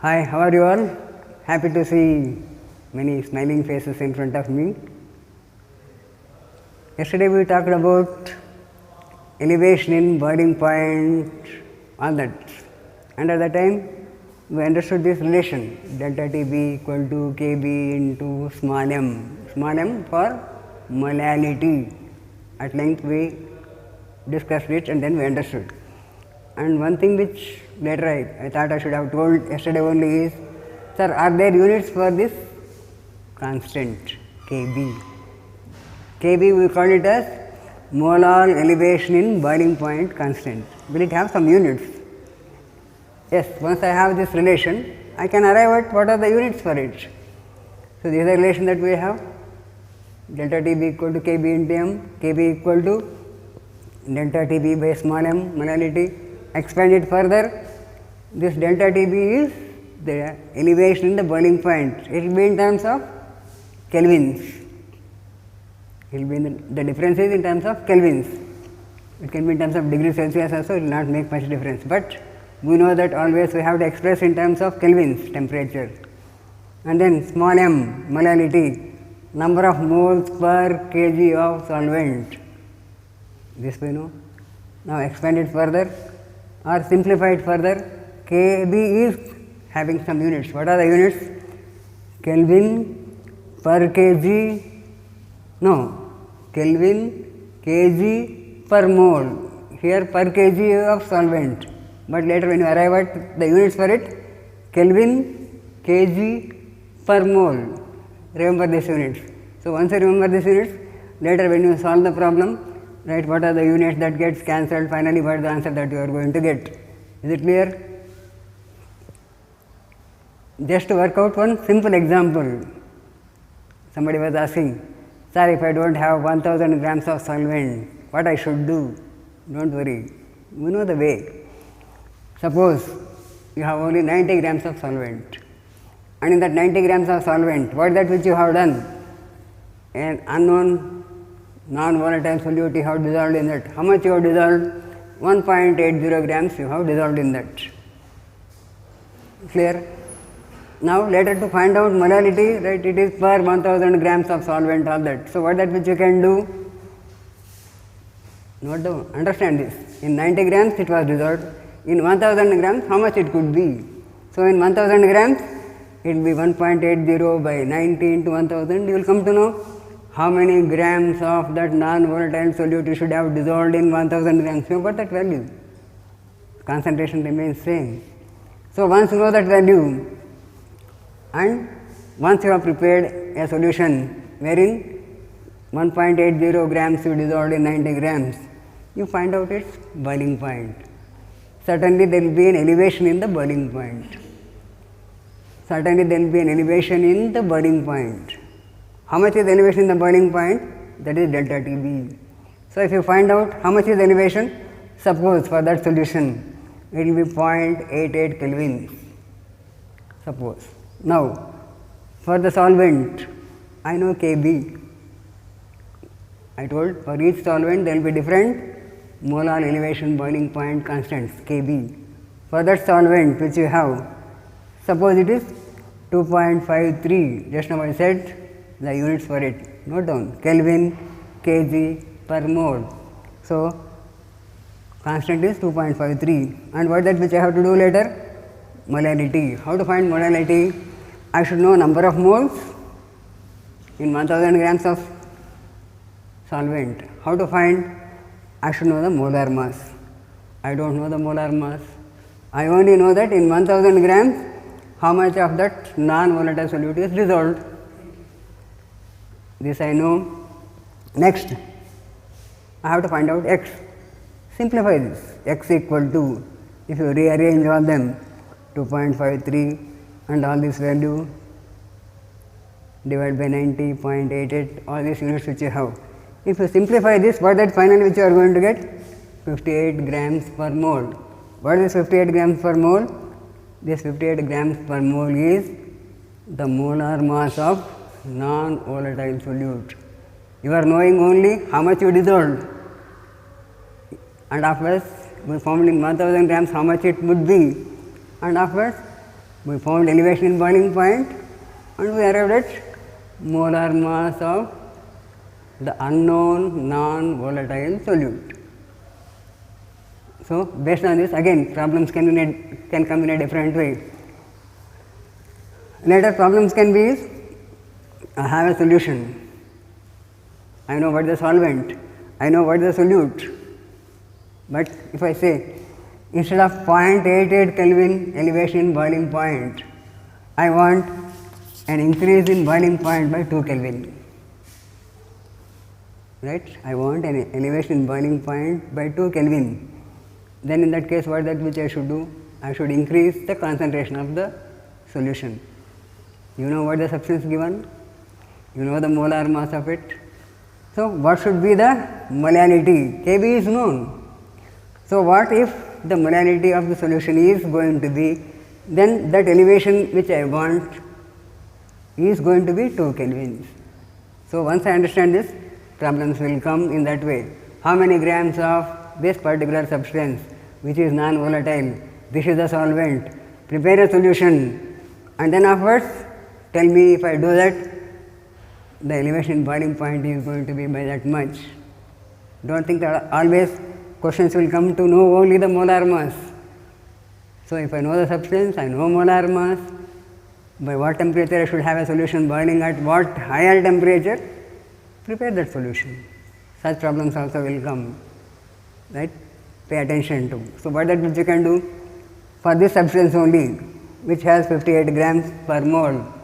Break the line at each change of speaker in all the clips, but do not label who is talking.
Hi, how are you all? Happy to see many smiling faces in front of me. Yesterday we talked about elevation in boiling point, all that. And at that time we understood this relation delta Tb equal to Kb into small m for molality. At length we discussed it and then we understood. And one thing which later I thought I should have told yesterday only is, sir, are there units for this constant Kb? Kb we call it as molar elevation in boiling point constant. Will it have some units? Yes, once I have this relation, I can arrive at what are the units for it. So, this is the relation that we have, delta Tb equal to Kb into m, Kb equal to delta Tb by small m molality. Expand it further, this delta Tb is the elevation in the boiling point. It will be in terms of kelvins. It will be the difference is in terms of kelvins. It can be in terms of degrees Celsius also, it will not make much difference. But we know that always we have to express in terms of kelvins, temperature. And then small m, molality, number of moles per kg of solvent. This we know. Now expand it further or simplify it further. Kb is having some units. What are the units? Kelvin per kg, no, Kelvin kg per mole. Here per kg of solvent, but later when you arrive at the units for it, Kelvin kg per mole. Remember these units. So, once you remember these units, later when you solve the problem, right, what are the units that gets cancelled, finally what is the answer that you are going to get. Is it clear? Just to work out one simple example, somebody was asking, sir, if I don't have 1000 grams of solvent, what I should do? Don't worry, we know the way. Suppose you have only 90 grams of solvent, and in that 90 grams of solvent, what is that which you have done? An unknown non-volatile solute you have dissolved in that. How much you have dissolved? 1.80 grams you have dissolved in that. Clear? Now, later to find out molality, right, it is per 1000 grams of solvent, all that. So, what that which you can do? Note down, understand this. In 90 grams it was dissolved. In 1000 grams, how much it could be? So, in 1000 grams, it will be 1.80 by 90 into 1000. You will come to know how many grams of that non-volatile solute you should have dissolved in 1000 grams. You have got that value. Concentration remains same. So, once you know that value, and once you have prepared a solution wherein 1.80 grams you dissolved in 90 grams, you find out its boiling point. Certainly there will be an elevation in the boiling point. Certainly there will be an elevation in the boiling point. How much is elevation in the boiling point? That is delta Tb. So, if you find out how much is elevation, suppose for that solution it will be 0.88 Kelvin. Suppose. Now, for the solvent, I know Kb. I told for each solvent there will be different molar elevation boiling point constants Kb. For that solvent which you have, suppose it is 2.53, just now I said the units for it. Note down, Kelvin kg per mole. So, constant is 2.53, and what that which I have to do later? Molality. How to find molality? I should know number of moles in 1000 grams of solvent. How to find? I should know the molar mass. I don't know the molar mass. I only know that in 1000 grams, how much of that non-volatile solute is dissolved. This I know. Next, I have to find out x. Simplify this. X equal to, if you rearrange all them, 2.53 and all this value divided by 90.88, all these units which you have. If you simplify this, what that finally which you are going to get? 58 grams per mole. What is 58 grams per mole? This 58 grams per mole is the molar mass of non-volatile solute. You are knowing only how much you dissolved, and afterwards we found in 1000 grams how much it would be, and afterwards We found elevation in boiling point and we arrived at molar mass of the unknown non-volatile solute. So, based on this again problems can come in a different way. Later problems can be is, I have a solution, I know what is the solvent, I know what is the solute, but if I say instead of 0.88 Kelvin elevation in boiling point, I want an increase in boiling point by 2 Kelvin. Right? I want an elevation in boiling point by 2 Kelvin. Then in that case what that which I should do? I should increase the concentration of the solution. You know what the substance given? You know the molar mass of it. So, what should be the molality? Kb is known. So, what if the molality of the solution is going to be, then that elevation which I want is going to be 2 Kelvins. So, once I understand this, problems will come in that way. How many grams of this particular substance which is non-volatile, this is the solvent, prepare a solution and then afterwards tell me if I do that, the elevation boiling point is going to be by that much. Don't think that always questions will come to know only the molar mass. So, if I know the substance, I know molar mass, by what temperature I should have a solution boiling at what higher temperature, prepare that solution. Such problems also will come, right? Pay attention to. So, what that which you can do for this substance only, which has 58 grams per mole.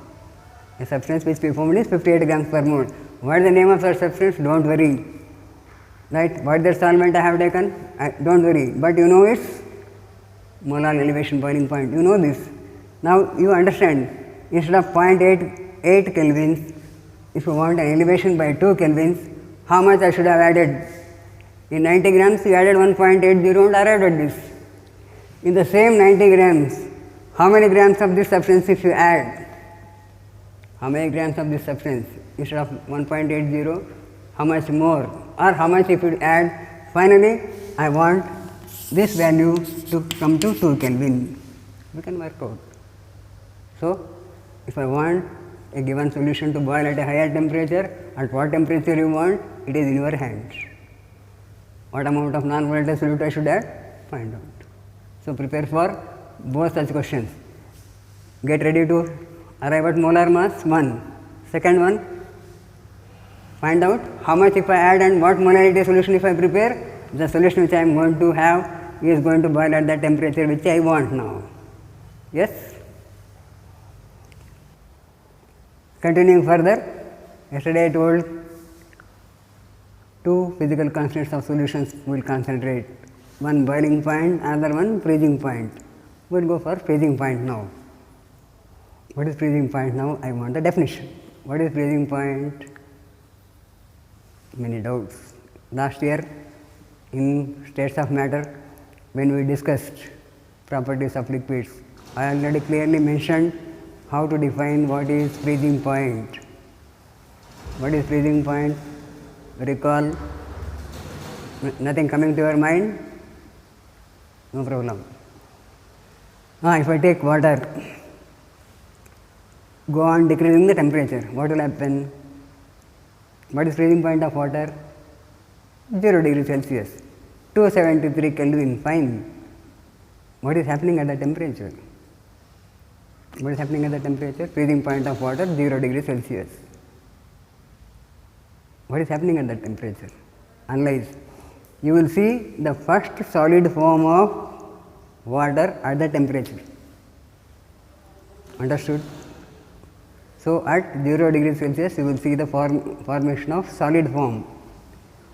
A substance which we formed is 58 grams per mole. What is the name of such substance? Don't worry. Right? What is the solvent I have taken? Don't worry. But you know its molar elevation boiling point. You know this. Now you understand. Instead of 0.88 kelvins, if you want an elevation by 2 kelvins, how much I should have added? In 90 grams, you added 1.80 and arrived at this. In the same 90 grams, how many grams of this substance if you add? How many grams of this substance? Instead of 1.80, how much more? Or how much if you add? Finally, I want this value to come to 2 Kelvin. We can work out. So, if I want a given solution to boil at a higher temperature, at what temperature you want, it is in your hands. What amount of non-volatile solute I should add? Find out. So, prepare for both such questions. Get ready to arrive at molar mass 1. Second one, find out how much if I add and what molarity solution if I prepare. The solution which I am going to have is going to boil at the temperature which I want now. Yes? Continuing further, yesterday I told two physical constants of solutions we will concentrate. One boiling point, another one freezing point. We will go for freezing point now. What is freezing point now? I want the definition. What is freezing point? Many doubts. Last year in states of matter, when we discussed properties of liquids, I already clearly mentioned how to define what is freezing point. What is freezing point? Recall. Nothing coming to your mind? No problem. If I take water, go on decreasing the temperature, what will happen? What is freezing point of water? 0 degree Celsius, 273 Kelvin, fine. What is happening at the temperature? What is happening at the temperature? Freezing point of water 0 degree Celsius. What is happening at that temperature? Analyze. You will see the first solid form of water at the temperature. Understood? So, at 0 degree Celsius, you will see the formation of solid form.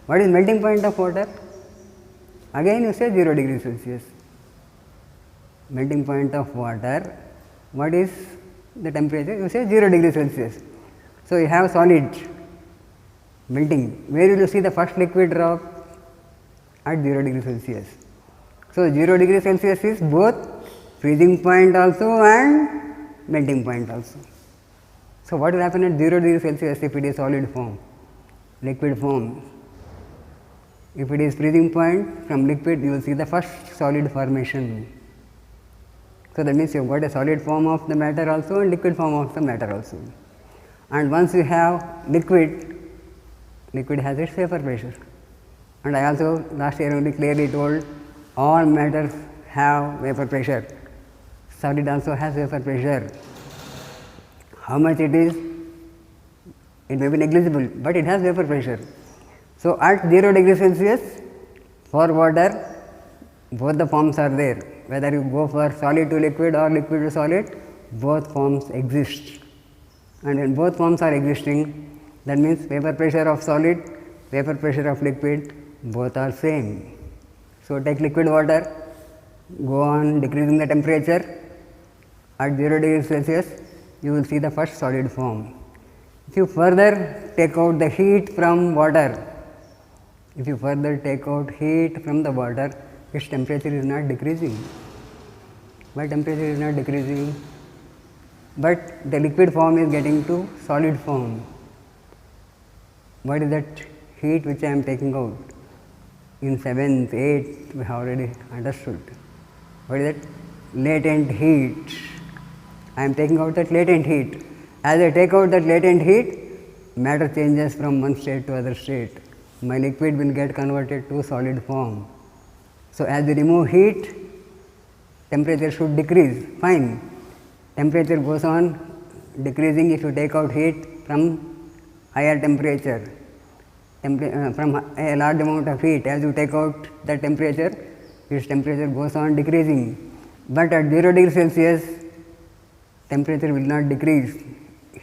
What is melting point of water? Again you say 0 degree Celsius. Melting point of water, what is the temperature? You say 0 degree Celsius. So, you have solid melting. Where will you see the first liquid drop? At 0 degree Celsius. So, 0 degree Celsius is both freezing point also and melting point also. So, what will happen at 0 degree Celsius if it is solid form, liquid form? If it is freezing point, from liquid you will see the first solid formation. So that means you have got a solid form of the matter also and liquid form of the matter also. And once you have liquid, liquid has its vapor pressure. And I also last year only clearly told all matters have vapor pressure. Solid also has vapor pressure. How much it is? It may be negligible, but it has vapor pressure. So at 0 degree Celsius, for water, both the forms are there. Whether you go for solid to liquid or liquid to solid, both forms exist. And when both forms are existing, that means vapor pressure of solid, vapor pressure of liquid, both are same. So take liquid water, go on decreasing the temperature. At 0 degree Celsius, you will see the first solid form. If you further take out the heat from water, if you further take out heat from the water, its temperature is not decreasing. Why temperature is not decreasing? But the liquid form is getting to solid form. What is that heat which I am taking out? In 7th, 8th, we have already understood. What is that? Latent heat. I am taking out that latent heat. As I take out that latent heat, matter changes from one state to other state. My liquid will get converted to solid form. So as we remove heat, temperature should decrease. Fine. Temperature goes on decreasing if you take out heat from higher temperature. From a large amount of heat, as you take out the temperature, its temperature goes on decreasing. But at 0 degree Celsius, temperature will not decrease.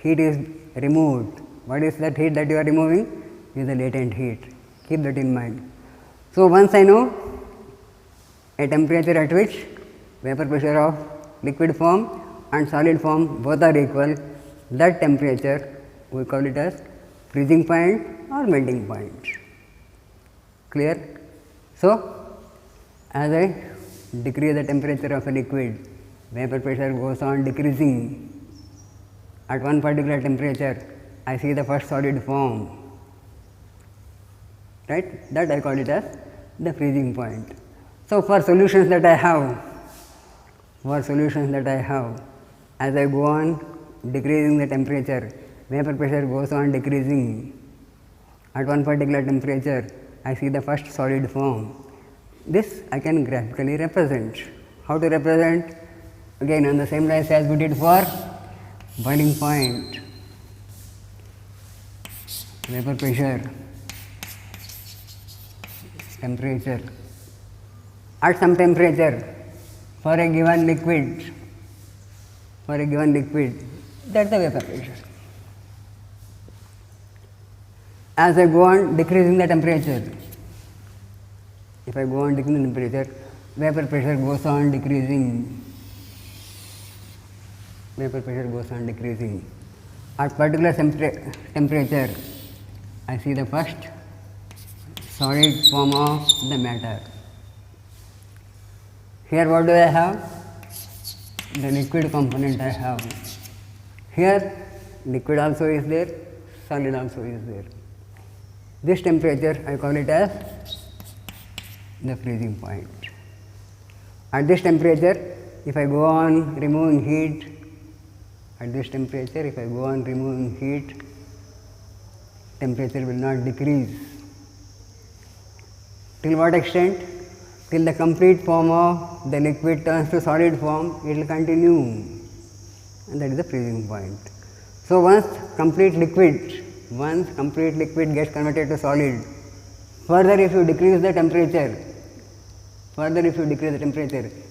Heat is removed. What is that heat that you are removing? Is the latent heat. Keep that in mind. So once I know a temperature at which vapor pressure of liquid form and solid form both are equal, that temperature we call it as freezing point or melting point. Clear? So as I decrease the temperature of a liquid, vapor pressure goes on decreasing. At one particular temperature, I see the first solid form, right? That I call it as the freezing point. So for solutions that I have, as I go on decreasing the temperature, vapor pressure goes on decreasing. At one particular temperature, I see the first solid form. This I can graphically represent. How to represent? Again on the same lines as we did for boiling point, vapor pressure, temperature. At some temperature, for a given liquid, that is the vapor pressure. As I go on decreasing the temperature, if I go on decreasing the temperature, vapor pressure goes on decreasing. Vapor pressure goes on decreasing. At particular temperature, I see the first solid form of the matter. Here what do I have? The liquid component I have. Here liquid also is there, solid also is there. This temperature I call it as the freezing point. At this temperature, if I go on removing heat, temperature will not decrease. Till what extent? Till the complete form of the liquid turns to solid form, it will continue, and that is the freezing point. So once complete liquid gets converted to solid, further if you decrease the temperature,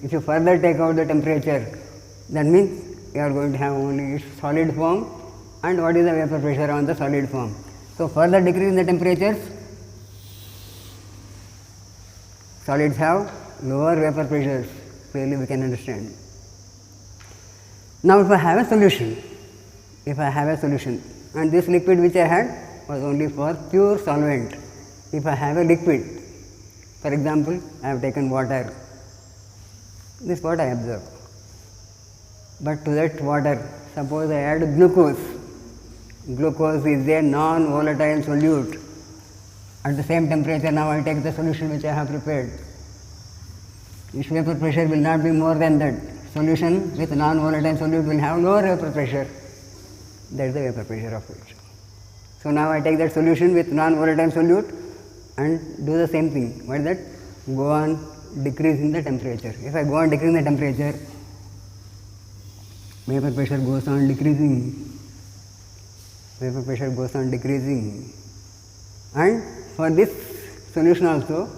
if you further take out the temperature, that means you are going to have only its solid form, and what is the vapor pressure on the solid form. So further decrease in the temperatures, solids have lower vapor pressures, clearly we can understand. Now if I have a solution, and this liquid which I had was only for pure solvent. If I have a liquid, for example, I have taken water, this what I observe. But to that water, suppose I add glucose. Glucose is a non-volatile solute. At the same temperature, now I take the solution which I have prepared. Its vapor pressure will not be more than that. solution with non-volatile solute will have lower vapor pressure. That is the vapor pressure of it. So now I take that solution with non-volatile solute and do the same thing. What is that? Go on decreasing the temperature. If I go on decreasing the temperature, vapor pressure goes on decreasing. Vapor pressure goes on decreasing. And for this solution also,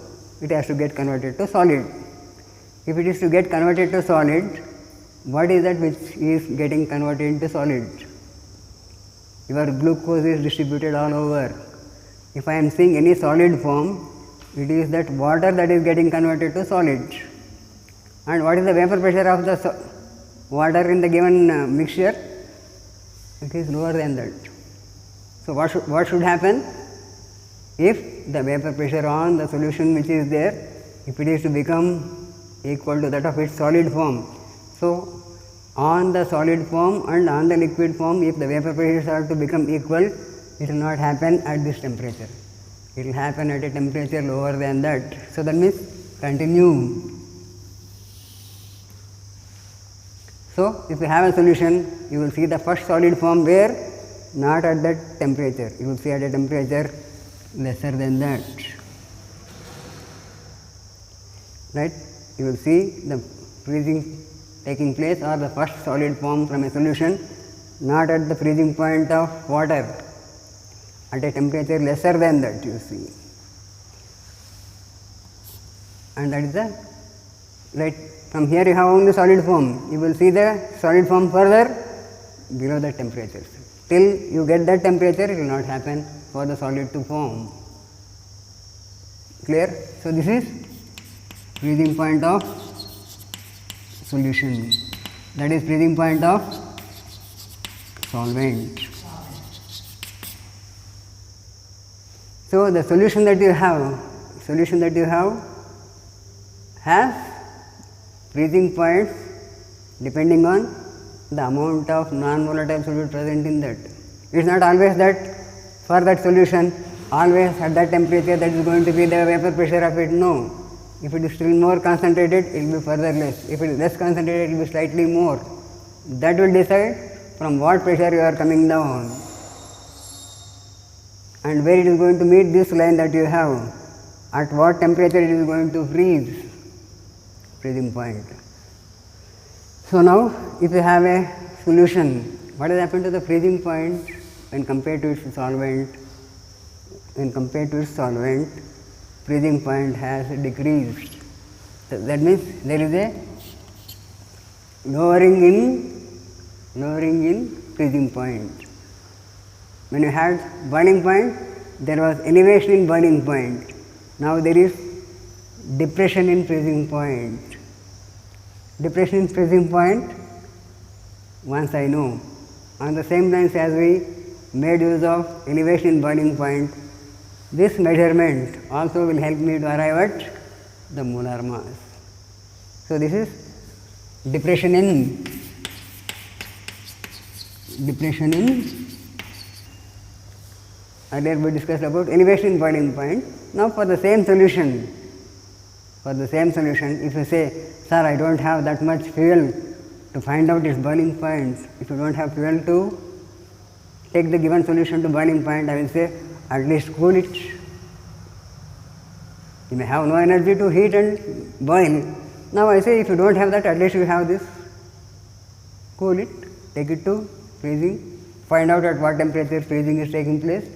it has to get converted to solid. If it is to get converted to solid, what is that which is getting converted into solid? Your glucose is distributed all over. If I am seeing any solid form, it is that water that is getting converted to solid. And what is the vapor pressure of the water in the given mixture? It is lower than that. So what should happen? If the vapor pressure on the solution which is there, if it is to become equal to that of its solid form. So on the solid form and on the liquid form, if the vapor pressures are to become equal, it will not happen at this temperature. It will happen at a temperature lower than that. So that means continue. So if you have a solution, you will see the first solid form where not at that temperature. You will see at a temperature lesser than that. Right? You will see the freezing taking place or the first solid form from a solution not at the freezing point of water, at a temperature lesser than that, you see. And that is the right. From here you have only solid form. You will see the solid form further below the temperature. Till you get that temperature, it will not happen for the solid to form. Clear? So this is freezing point of solution. That is freezing point of solvent. So the solution that you have has freezing points depending on the amount of non-volatile solute present in that. It is not always that for that solution always at that temperature that is going to be the vapor pressure of it. No. If it is still more concentrated, it will be further less. If it is less concentrated, it will be slightly more. That will decide from what pressure you are coming down and where it is going to meet this line that you have, at what temperature it is going to freeze, freezing point. So now if you have a solution, what has happened to the freezing point when compared to its solvent? When compared to its solvent, freezing point has decreased. So that means there is a lowering in freezing point. When you had boiling point, there was elevation in boiling point. Now there is depression in freezing point. Depression in freezing point, once I know. On the same lines as we made use of elevation in boiling point, this measurement also will help me to arrive at the molar mass. So this is depression in earlier we discussed about elevation in boiling point. Now for the same solution, if you say, sir, I don't have that much fuel to find out its boiling point, if you don't have fuel to take the given solution to boiling point, I will say at least cool it. You may have no energy to heat and boil. Now I say if you don't have that, at least you have this, cool it, take it to freezing, find out at what temperature freezing is taking place,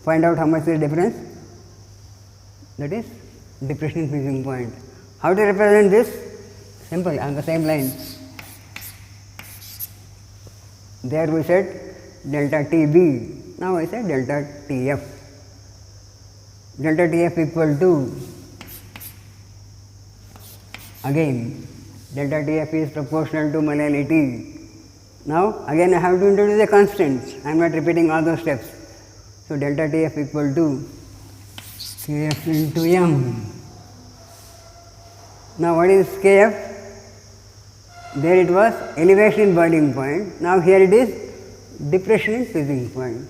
find out how much is the difference, that is depression in freezing point. How to represent this? Simple, on the same line. There we said delta TB, now I say delta TF. Delta TF equal to, again, delta TF is proportional to molality. Now again I have to introduce a constant, I am not repeating all those steps. So delta TF equal to Kf into m. Now what is Kf? There it was elevation in boiling point, now here it is depression in freezing point.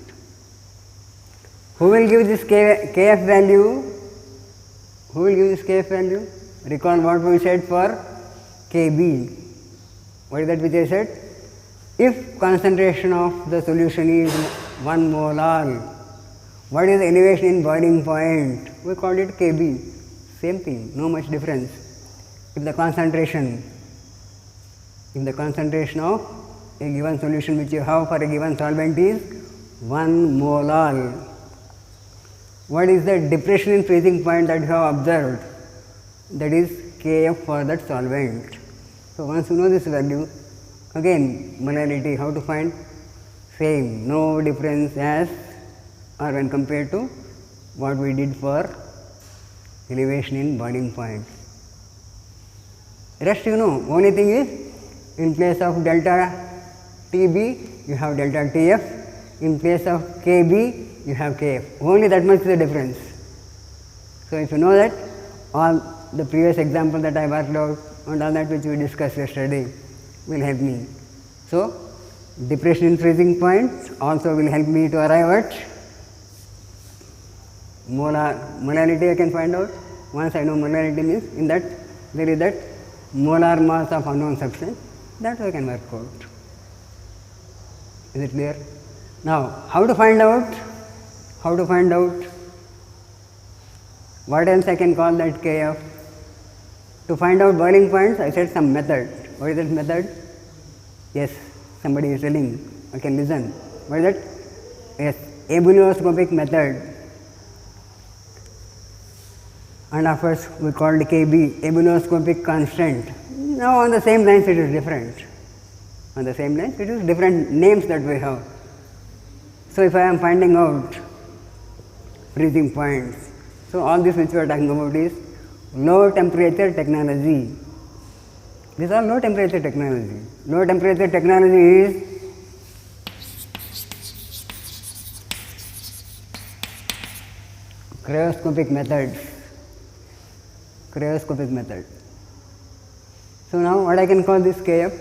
Who will give this Kf value? Who will give this Kf value? Recall what we said for Kb. What is that which I said? If concentration of the solution is 1 molar, what is the elevation in boiling point? We call it Kb. Same thing, no much difference. If the concentration of a given solution which you have for a given solvent is 1 molar, what is the depression in freezing point that you have observed? That is Kf for that solvent. So, once you know this value, again molarity, how to find? Same, no difference as or when compared to what we did for elevation in boiling point. Rest you know, only thing is in place of delta Tb you have delta Tf, in place of Kb you have Kf, only that much is the difference. So, if you know that, all the previous example that I worked out and all that which we discussed yesterday will help me. So, depression in freezing points also will help me to arrive at molarity. I can find out. Once I know molarity means in that there is that molar mass of unknown substance, that I can work out. Is it clear? Now, how to find out? How to find out? What else I can call that Kf? To find out boiling points, I said some method. What is that method? Yes, somebody is telling. I can listen. What is that? Yes, ebullioscopic method. And of course, we called Kb ebullioscopic constant. Now, on the same lines, it is different. On the same lines, it is different names that we have. So, if I am finding out freezing points, so all this which we are talking about is low temperature technology. These are low temperature technology. Low temperature technology is cryoscopic methods. Cryoscopic method. So, now what I can call this Kf?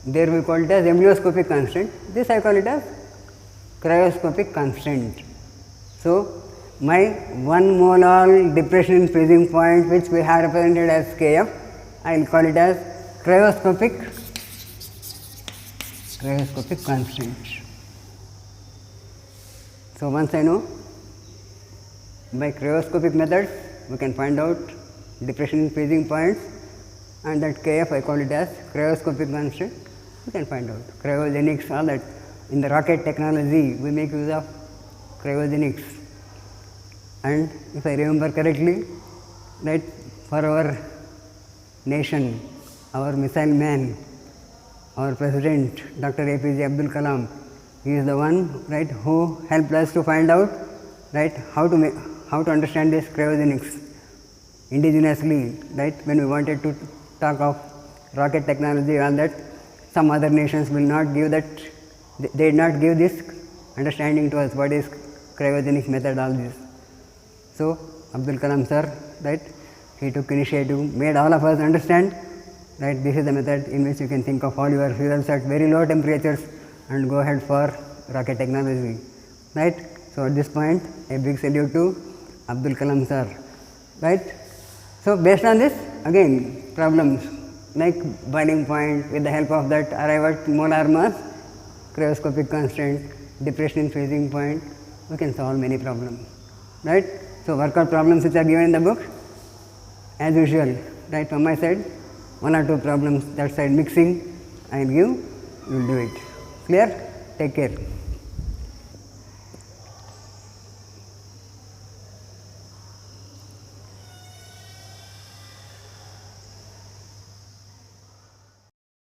There we call it as ebullioscopic constant. This I call it as cryoscopic constant. So, my 1 molar depression in freezing point which we have represented as Kf, I will call it as cryoscopic constant. So, once I know by cryoscopic methods we can find out depression in freezing points, and that Kf I call it as cryoscopic constant. We can find out cryogenics, all that. In the rocket technology we make use of cryogenics, and if I remember correctly, right, for our nation, our missile man, our president Dr. APJ Abdul Kalam, he is the one, right, who helped us to find out, right, how to understand this cryogenics indigenously, right. When we wanted to talk of rocket technology and that, some other nations will not give that, they did not give this understanding to us what is cryogenic method, all this. So, Abdul Kalam sir, right, he took initiative, made all of us understand, right, this is the method in which you can think of all your fuels at very low temperatures and go ahead for rocket technology, right. So, at this point a big salute to Abdul Kalam sir, right. So, based on this, again problems like boiling point, with the help of that arrive at molar mass, cryoscopic constant, depression in freezing point, we can solve many problems, right. So, work out problems which are given in the book as usual, right. From my side 1 or 2 problems, that side mixing I will give, you will do it. Clear? Take care.